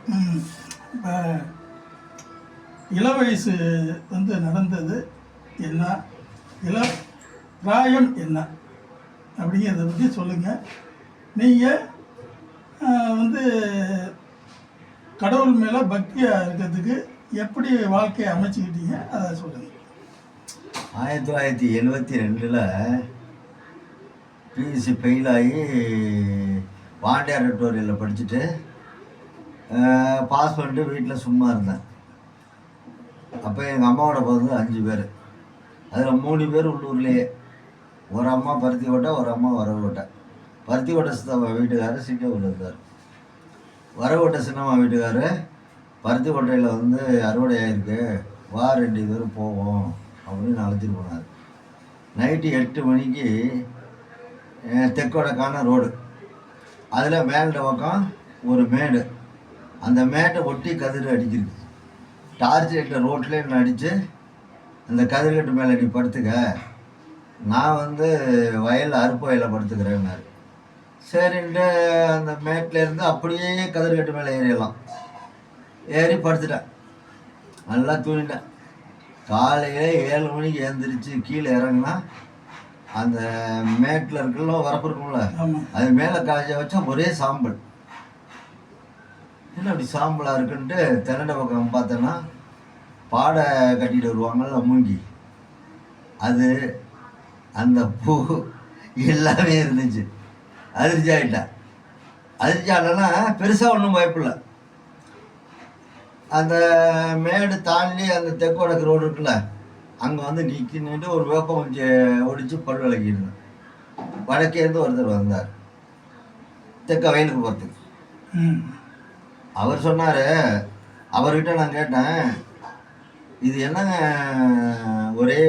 இப்போ இள வயசு நடந்தது என்ன, இள பிராயம் என்ன அப்படிங்கிறத பற்றி சொல்லுங்கள். நீங்கள் வந்து கடவுள் மேலே பக்தியாக இருக்கிறதுக்கு எப்படி வாழ்க்கையை அமைச்சிக்கிட்டீங்க அதை சொல்லுங்கள். 1972 பிஎஸ்சி ஃபெயில் ஆகி வாண்டியார் டுட்டோரியலில் படிச்சுட்டு பாஸ் பண்ணிட்டு வீட்டில் சும்மா இருந்தேன். அப்போ எங்கள் அம்மாவோட பிறந்து 5 பேர். அதில் 3 பேர் உள்ளூர்லேயே. ஒரு அம்மா பருத்தி கோட்டை, ஒரு அம்மா வரவுகோட்டை. பருத்தி கோட்டை சின்னம்மா வீட்டுக்காரர் சிங்கப்பூரில் இருந்தார். வரவுகோட்டை சின்னம்மா வீட்டுக்காரர் பருத்தி கோட்டையில் அறுவடை ஆகிருக்கு, வா 2 பேரும் போவோம் அப்படின்னு அழைச்சிட்டு போனார். நைட்டு 8 மணிக்கு தெற்கோடைக்கான ரோடு, அதில் மேல்ட பக்கம் ஒரு மேடு, அந்த மேட்டை ஒட்டி கதிர் அடிக்கிறது. டார்ச் லைட்டில் ரோட்லேயே அடித்து அந்த கதிர்கட்டு மேலே நீ படுத்துக்க, நான் வயலில் அறுப்பு வயலில் படுத்துக்கிறேன்னாரு. சரின்ட்டு அந்த மேட்லேருந்து அப்படியே கதிர்கட்டு மேலே ஏறிடலாம். ஏறி படுத்துட்டேன், நல்லா தூங்கிட்டேன். காலையில் 7 மணிக்கு எழுந்திரிச்சு கீழே இறங்கினா அந்த மேட்டில் இருக்குல்ல, வரப்பு இருக்கும்ல, அது மேலே காய்ச்ச வச்சா ஒரே சாம்பல். என்ன அப்படி சாம்பலாக இருக்குன்ட்டு திரண்ட பக்கம் பார்த்தோன்னா பாடை கட்டிட்டு வருவாங்கள்ல மூங்கி, அது அந்த பூ எல்லாமே இருந்துச்சு. அதிர்ச்சி ஆகிட்டேன். அதிர்ச்சி ஆகலைன்னா பெருசாக ஒன்றும் பயப்படல. அந்த மேடு தாண்டி அந்த தெற்கு வடக்கு ரோடு இருக்குல்ல, அங்கே நிற்கிட்டு ஒரு வேப்பம் கொஞ்சம் ஒடிச்சு பல் விளக்கிருந்தேன். வடக்கேருந்து ஒருத்தர் வந்தார் தெற்க வயலுக்கு போகிறதுக்கு. அவர் சொன்னார், அவர்கிட்ட நான் கேட்டேன், இது என்னங்க ஒரே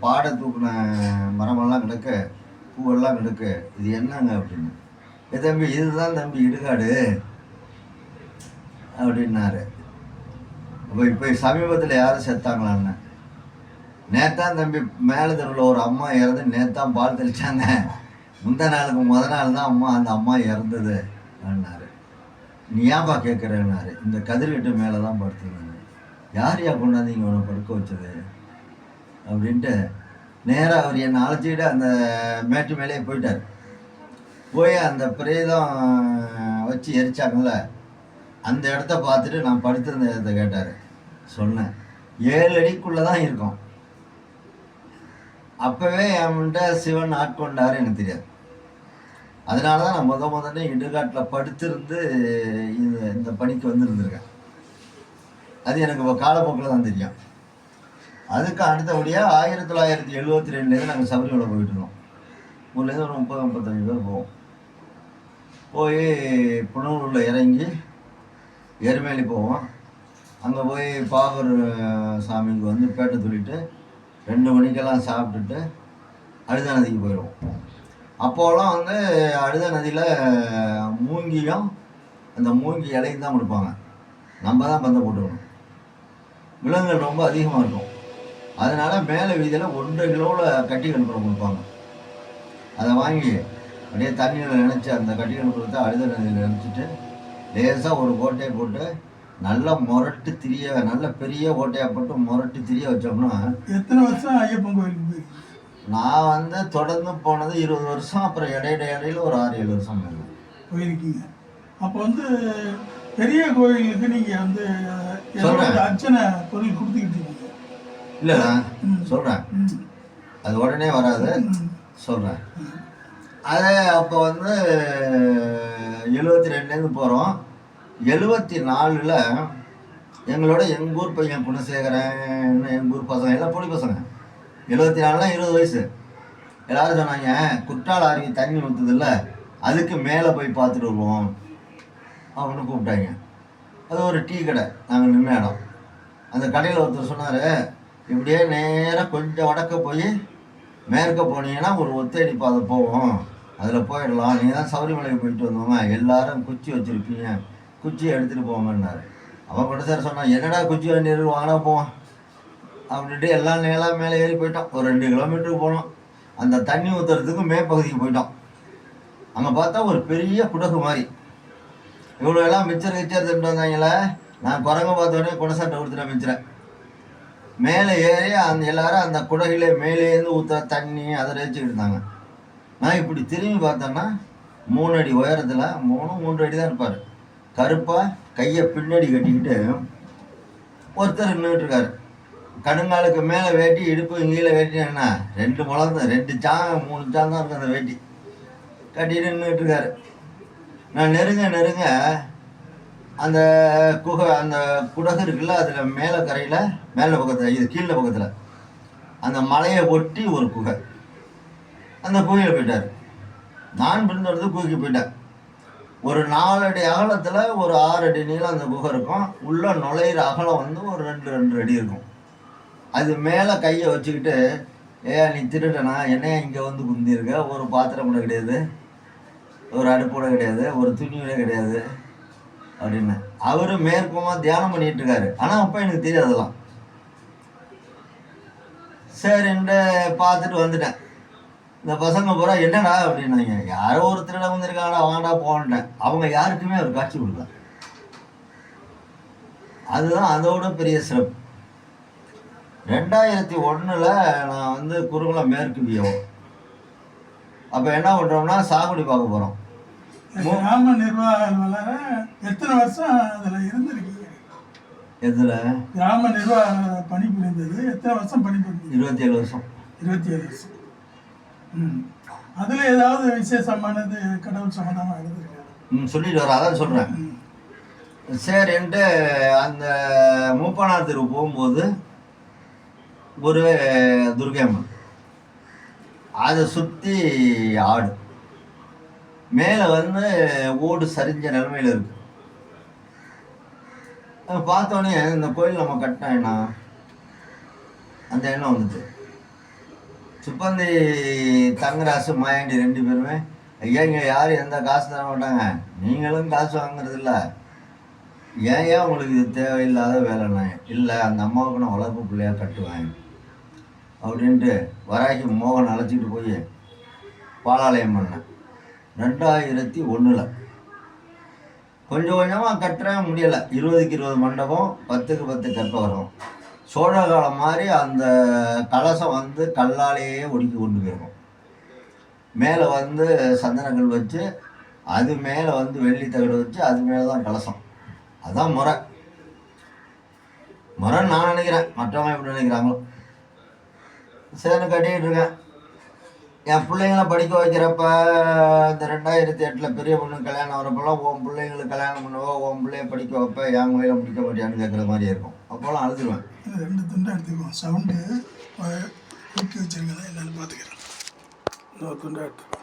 பாடை தூக்குன மரமெல்லாம் கிடக்கு, பூவெல்லாம் கிடக்கு, இது என்னங்க அப்படின்னு. தம்பி இதுதான் தம்பி இடுகாடு அப்படின்னாரு. இப்போ சமீபத்தில் யாரும் செத்தாங்களான்னு. நேத்தான் தம்பி மேலே தெருவில் ஒரு அம்மா இறந்து நேத்தான் பால் தெளித்தாங்க, முந்த நாள் தான் அந்த அம்மா இறந்தது அப்படின்னாரு. நீ ஏன்பா கேட்குறேன்னாரு. இந்த கதிர்கட்டு மேலே தான் படுத்துருந்தாங்க. யார் கொண்டாந்து இங்கே உன்னை படுக்க வச்சது அப்படின்ட்டு நேராக அவர் என்னை அழைச்சிக்கிட்டு அந்த மேட்டு மேலேயே போயிட்டார். போய் அந்த பிரேதம் வச்சு எரிச்சாங்கள்ல அந்த இடத்த பார்த்துட்டு நான் படுத்திருந்த இடத்த கேட்டார். சொன்னேன், 7 அடிக்குள்ளே தான் இருக்கும். அப்போவே என்கிட்ட சிவன் ஆட்கொண்டாரு எனக்கு தெரியாது. அதனால தான் நான் முதல்ல இடுகாட்டில் படுத்திருந்து இந்த பணிக்கு இருந்திருக்கேன். அது எனக்கு இப்போ காலப்போக்கில் தான் தெரியும். அதுக்கு அடுத்தபடியாக 1972 நாங்கள் சபரிமலை போயிட்டு இருந்தோம். ஊர்லேருந்து ஒரு 30-35 பேர் போவோம். போய் புனலூரில் இறங்கி எருமேலி போவோம். அங்கே போய் பாகூர் சாமிக்கு பேட்டை துள்ளிட்டு 2 மணிக்கெல்லாம் சாப்பிட்டுட்டு அழுத நதிக்கு போயிடுவோம். அப்போலாம் அழுத நதியில் மூங்கியும் அந்த மூங்கி இலையும் தான் கொடுப்பாங்க. நம்ம தான் பந்தை போட்டுக்கணும். விலங்குகள் ரொம்ப அதிகமாக இருக்கும். அதனால் மேலே வீதியில் 1.5 கிலோவில் கட்டி கணுப்புறம் கொடுப்பாங்க. அதை வாங்கி அப்படியே தண்ணியில் நினச்சி அந்த கட்டி கணுப்புறத்தை அழுத நதியில் நினச்சிட்டு லேசாக ஒரு கோட்டையை போட்டு நல்லா முரட்டு திரிய, நல்ல பெரிய ஓட்டையாக போட்டு முரட்டு திரிய வச்சோம்னா. எத்தனை வருஷம் ஐயப்பன் கோயிலுக்கு போயிருக்கீங்க? நான் தொடர்ந்து போனது 20 வருஷம். அப்புறம் இடையில ஒரு 6-7 வருஷம் போயிருக்கீங்க. அப்போ பெரிய கோயிலுக்கு நீங்கள் அர்ச்சனை பொருள் கொடுத்துக்கிட்டீங்க? இல்லை, நான் சொல்கிறேன், அது உடனே வராது, சொல்கிறேன். அதே அப்போ 72 போகிறோம். 74 எங்களோட எங்கள் ஊர் பையன் குணசேகரன், எங்கள் ஊர் பசங்க எல்லாம் பொடி பசங்க. 74 20 வயசு. எல்லாரும் சொன்னாங்க, குற்றால அருவி தண்ணி ஊற்றுதில்ல, அதுக்கு மேலே போய் பார்த்துட்டு வருவோம் அப்படின்னு கூப்பிட்டாங்க. அது ஒரு டீ கடை, நாங்கள் நின்ன இடம். அந்த கடையில் ஒருத்தர் சொன்னார், இப்படியே நேராக கொஞ்சம் வடக்க போய் மேற்க போனீங்கன்னா ஒரு ஒத்தடி பாதை போவோம், அதில் போயிடலாம். நீங்கள் தான் சபரிமலைக்கு போயிட்டு வந்தோங்க, எல்லாரும் குச்சி வச்சுருப்பீங்க, குச்சியை எடுத்துகிட்டு போங்கன்னாரு. அவன் கூட சார் சொன்னான், என்னடா குச்சி வண்டி வாங்கினா போவோம் அப்படின்ட்டு எல்லாம் நேராக மேலே ஏறி போயிட்டோம். ஒரு 2 கிலோமீட்டருக்கு போனோம். அந்த தண்ணி ஊற்றுறதுக்கு மேற்பகுதிக்கு போயிட்டோம். அங்கே பார்த்தா ஒரு பெரிய குடகு மாதிரி இவ்வளோ எல்லாம் மிச்சர் கிச்சர் திட்டு வந்தாங்களே, நான் குரங்க பார்த்தோடனே குடசாட்டை கொடுத்துட்டேன் மிச்சரை. மேலே ஏறி அந்த எல்லாரும் அந்த குடகிலே மேலேருந்து ஊற்றுற தண்ணி அதை வச்சுக்கிட்டு இருந்தாங்க. நான் இப்படி திரும்பி பார்த்தேன்னா 3 அடி உயரத்தில் 3 அடி தான் இருப்பார். கருப்பாக கையை பின்னாடி கட்டிக்கிட்டு ஒருத்தர் நின்றுட்டு இருக்காரு. கணுங்காலுக்கு மேலே வேட்டி, இடுப்பு கீழே வேட்டி என்ன 2 முழம் தான், 2 சாங் 3 சாங் தான் இருக்கும் அந்த வேட்டி கட்டிட்டு நின்றுட்டு இருக்காரு. நான் நெருங்க அந்த அந்த குடகு இருக்குல்ல, அதில் மேலே கரையில் மேலே பக்கத்தில் இது கீழே பக்கத்தில் அந்த மலையை ஒட்டி ஒரு குகை. அந்த குகையில் போயிட்டார். நான் பின்தொடர்ந்து குகைக்கு போயிட்டேன். ஒரு 4 அடி அகலத்தில் ஒரு 6 அடி நீளம் அந்த குகை இருக்கும். உள்ளே நுழையிற அகலம் வந்து ஒரு 2 அடி இருக்கும். அது மேலே கையை வச்சுக்கிட்டு, நீ திருடனா, என்னையா இங்கே வந்து குந்திருக்க, ஒரு பாத்திரம் கூட கிடையாது, ஒரு அடுப்பு கூட கிடையாது, ஒரு துணி கூட கிடையாது அப்படின்னு அவரு மேற்கமாக தியானம் பண்ணிட்டு இருக்காரு. ஆனால் அப்போ எனக்கு தெரியாதெல்லாம். சரின்ட்டு பார்த்துட்டு வந்துட்டேன். இந்த பசங்க பூரா என்னடா அப்படின்னாங்க. யாரோ ஒரு திருட வந்திருக்காங்கடா, வாங்கடா போன்ட்டேன். அவங்க யாருக்குமே அவர் காட்சி கொடுக்கல. அதுதான் அதோட பெரிய சிறப்பு. 2001 நான் வந்து குருகுலம் மேற்கு வியோ. அப்போ என்ன பண்ணுறோம்னா சாகுபடி பார்க்க போகிறோம். கிராம நிர்வாக அலுவலர் எத்தனை வருஷம் அதில் இருந்திருக்கீங்க? எதில்? கிராம நிர்வாக பணிபுரிந்தது எத்தனை வருஷம் பணிபுரிந்தது? 27 வருஷம். 27 வருஷம். அதில் ஏதாவது விசேஷமானது கடவுள் சம்மந்தமாக இருந்திருக்கு? சொல்லிட்டு வர, அதான் சொல்கிறேன். சரின்ட்டு அந்த மூப்பனார் தெரு போகும்போது ஒரு துர்கையம்மன், அதை சுற்றி ஆடு, மேலே வந்து ஓடு சரிஞ்ச நிலைமையில் இருக்கு. பார்த்தோன்னே இந்த கோயில் நம்ம கட்டினா அந்த எண்ணம் வந்துட்டு. சுப்பந்தி தங்கராசு மாயாண்டி 2 பேருமே, ஐயா இங்கே யாரும் எந்த காசு தர மாட்டாங்க, நீங்களும் காசு வாங்குறது இல்லை, ஏன் உங்களுக்கு இது தேவையில்லாத வேலைண்ணே, இல்லை அந்த அம்மாவுக்கு நான் வளர்ப்பு பிள்ளையாக கட்டுவேன் அப்படின்ட்டு வராகி மோகன் அழைச்சிட்டு போய் பாலாலயம் பண்ணேன். 2001 கொஞ்சம் கொஞ்சமாக கட்டுறேன், முடியலை. 20க்கு 20 மண்டபம், 10க்கு 10 கற்பவரம். சோழ காலம் மாதிரி அந்த கலசம் வந்து கல்லாலேயே ஒடுக்கி கொண்டு போயிருக்கும். மேலே வந்து சந்தனங்கள் வச்சு, அது மேலே வந்து வெள்ளி தகடு வச்சு, அது மேலே தான் கலசம். அதுதான் முறைன்னு நான் நினைக்கிறேன். மற்றவங்க எப்படி நினைக்கிறாங்களோ. சரின்னு கட்டிக்கிட்டு இருக்கேன். என் பிள்ளைங்களை படிக்க வைக்கிறப்ப இந்த 2008 பெரிய பொண்ணு கல்யாணம் வரப்பெல்லாம், உன் பிள்ளைங்களுக்கு கல்யாணம் பண்ணுவோ, உன் பிள்ளைய படிக்க வைப்ப, என் கோயிலை முடிக்க மாட்டியான்னு கேட்குற மாதிரியே இருக்கும். அப்போல்லாம் அழுதுருவேன். 2 துண்டை எடுத்துக்குவோம். சவுண்டு ஊக்கி வச்சுருக்கதான் என்னென்னு பார்த்துக்கிறேன். இன்னொரு துண்டை எடுத்துக்குவோம்.